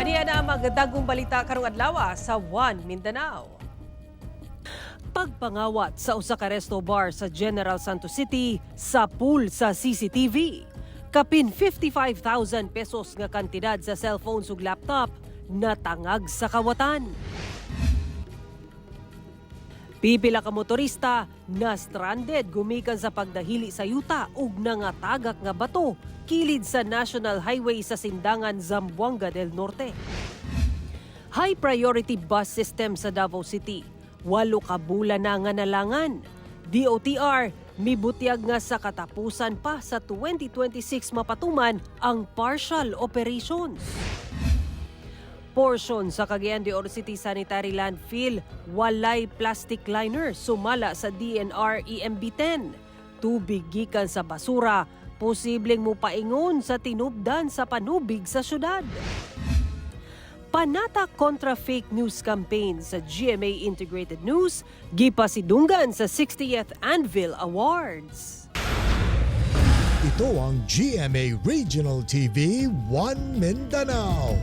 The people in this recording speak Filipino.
Aniya na magdagong balita karong adlawa sa One Mindanao. Pagpangawat sa usa ka resto bar sa General Santos City sa pool sa CCTV. Kapin 55,000 pesos nga kantidad sa cellphones ug laptop natangag sa kawatan. Pipila ka motorista na stranded gumikan sa pagdahili sa yuta ug nangatagak nga bato kilid sa National Highway sa Sindangan, Zamboanga del Norte. High priority bus system sa Davao City. 8 ka bulan na nga nalangan. DOTR mibutyag nga sa katapusan pa sa 2026 mapatuman ang partial operations. Portion sa Cagayan de Oro City Sanitary Landfill, walay plastic liner sumala sa DNR EMB-10. Tubig gikan sa basura, posibleng mupaingon sa tinubdan sa panubig sa syudad. Panata kontra fake news campaign sa GMA Integrated News, gipasidunggan sa 60th Anvil Awards. Ito ang GMA Regional TV 1 Mindanao.